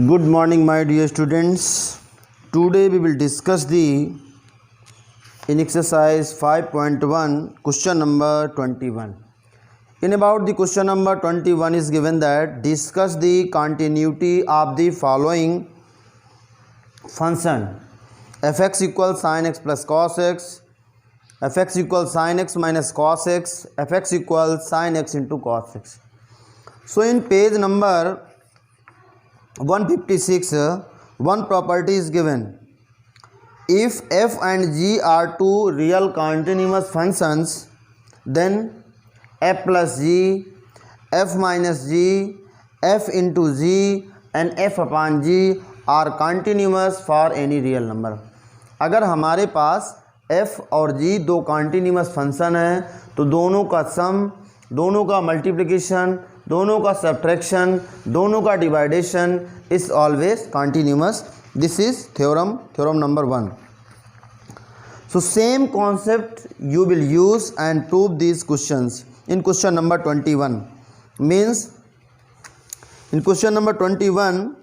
Good morning, my dear students. Today we will discuss in exercise 5.1 question number 21. In about the question number 21 is given that discuss the continuity of the following function fx equals sin x plus cos x, fx equals sin x minus cos x, fx equals sin x into cos x. So in page number 156 one property is given. If f and g are two real continuous functions, then f plus g, f minus g, f into g and f upon g are continuous for any real number. अगर हमारे पास f और g दो continuous function है तो दोनों का सम, दोनों का मल्टीप्लिकेशन, दोनों का सब्ट्रैक्शन, दोनों का डिवाइडेशन is always continuous. This is theorem number 1. So same concept you will use and prove these questions in question number 21. Means in question number 21,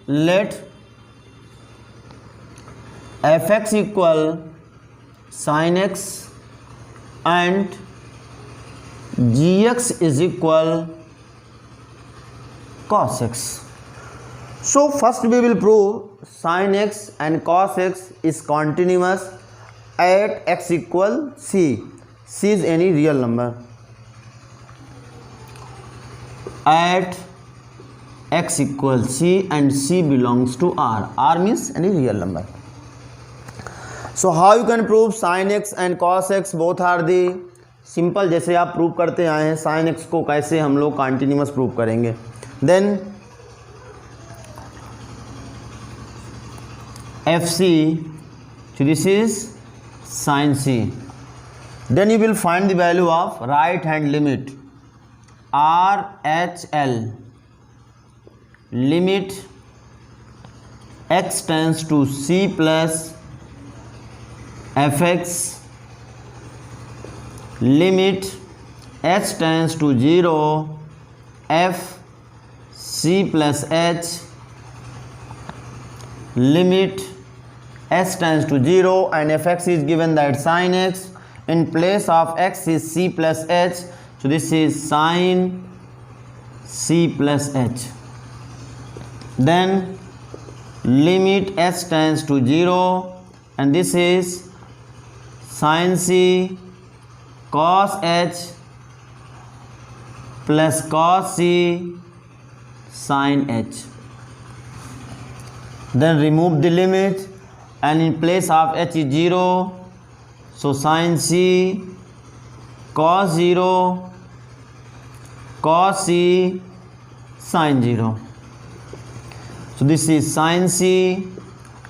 let fx equal sin x and gx is equal cos x. So first we will prove sin x and cos x is continuous at x equal c. C is any real number. At x equals c and c belongs to r. R means any real number. So how you can prove sin x and cos x both are the simple, जैसे आप prove करते आए हैं sine x को कैसे हम लोग continuous prove करेंगे. Then F C, this is sign C. Then you will find the value of right hand limit R H L, limit X tends to C plus F X, limit h tends to 0 f c plus h, limit h tends to 0 and fx is given that sin x, in place of x is c plus h, so this is sin c plus h. Then limit h tends to 0 and this is sin c cos h plus cos c sin h. Then remove the limit and in place of h is 0, so sin c cos 0 cos c sin 0. So this is sin c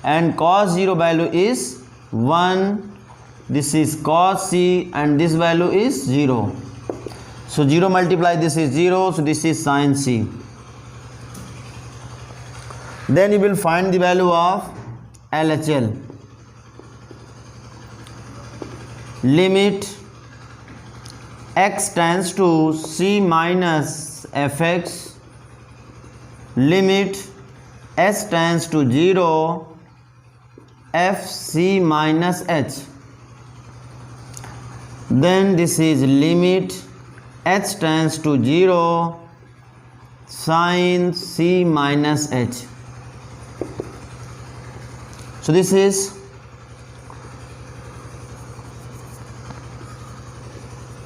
and cos 0 value is 1. This is cos c and this value is 0. So 0 multiply this is 0. So this is sin c. Then you will find the value of LHL. Limit x tends to c minus fx, limit s tends to 0 f c minus h. Then this is limit h tends to 0 sin c minus h. So this is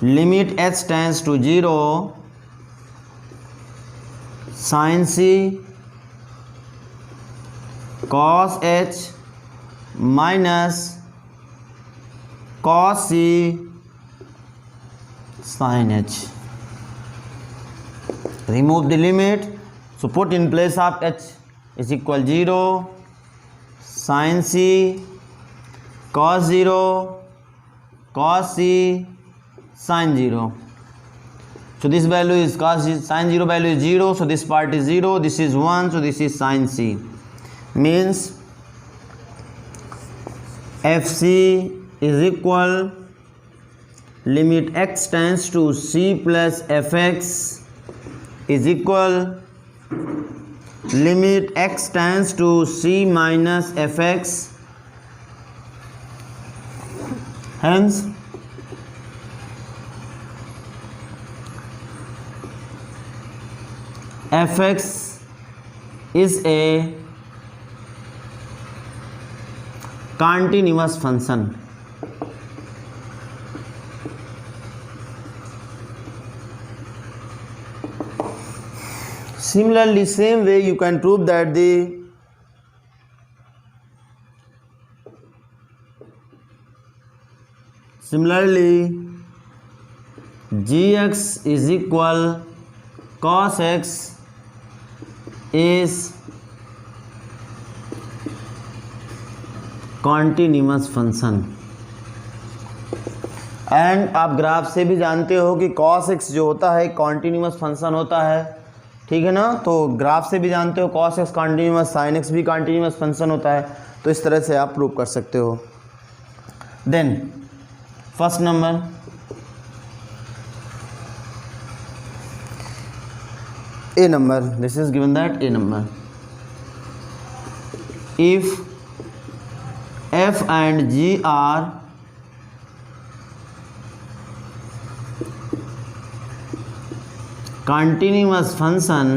limit h tends to 0 sin c cos h minus cos c sin h. Remove the limit, so put in place of h is equal 0 sin c cos 0 cos c sin 0. So this value is sin 0 value is 0, so this part is 0, this is 1, so this is sin c. Means fc is equal limit x tends to c plus fx is equal limit x tends to c minus F X, hence F X is a continuous function. Similarly, same way you can prove that the gx is equal cos x is continuous function. And आप graph से भी जानते हो कि cos x जो होता है continuous function होता है, ठीक है ना। तो ग्राफ से भी जानते हो cos x continuous, sin x भी कॉन्टिन्यूअस फंक्शन होता है। तो इस तरह से आप प्रूव कर सकते हो। Then first number, a number, this is given that a number, if f and g are continuous function,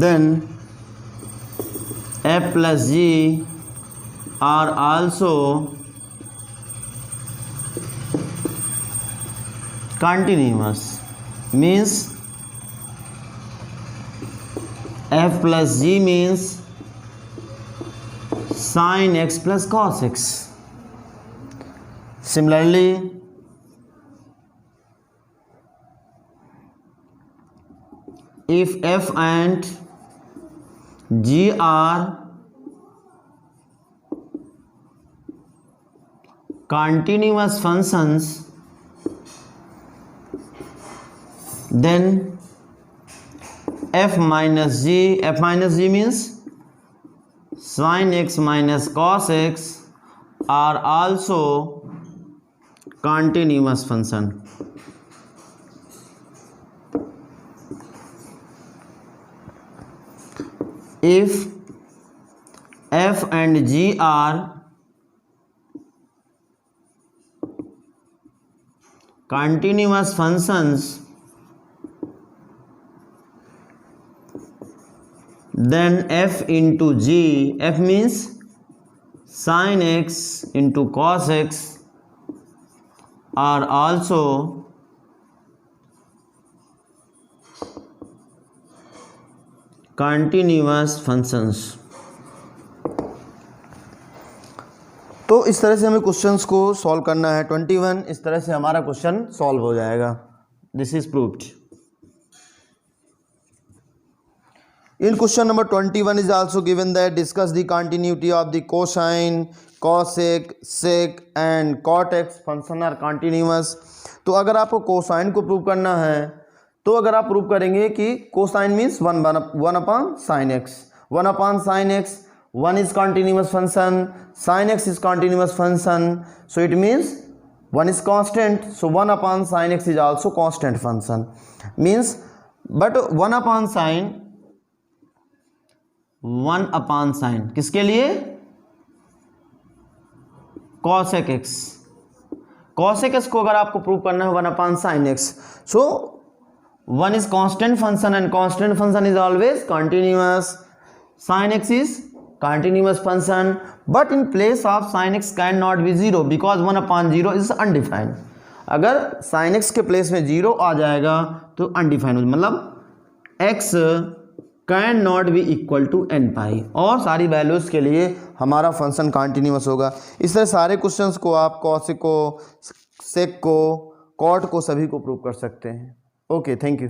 then f plus g are also continuous, means f plus g means sin x plus cos x. Similarly, if f and g are continuous functions, then f minus g means sin x minus cos x are also continuous function. If f and g are continuous functions, then f into g, f means sin x into cos x, are also continuous functions. तो इस तरह से हमें questions को solve करना है। 21 इस तरह से हमारा क्वेश्चन सॉल्व हो जाएगा। This is proved. In question number 21 is also given that discuss the continuity of the cosine, cosec, sec and cot x function are continuous. तो अगर आपको कोसाइन को प्रूव करना है तो अगर आप प्रूव करेंगे कि cosine means one upon sine x, one upon sine x, one is continuous function, sign x is continuous function, so it means one is constant, so one upon sine x is also constant function, means but one upon sign, one upon sign किसके लिए, cosec x, cosec x को अगर आपको prove करना है one upon sine x, so one is constant function and constant function is always continuous, sine x is continuous function, but in place of sine x can not be zero because one upon zero is undefined. अगर sine x के प्लेस में zero आ जाएगा तो undefined, मतलब x can not be equal to n pi, और सारी वैल्यूज़ के लिए हमारा फंक्शन कंटिन्यूअस होगा। इस तरह सारे क्वेश्चंस को आप कॉसेक को, सेक को, कॉट को सभी को प्रूव कर सकते हैं। Okay, thank you.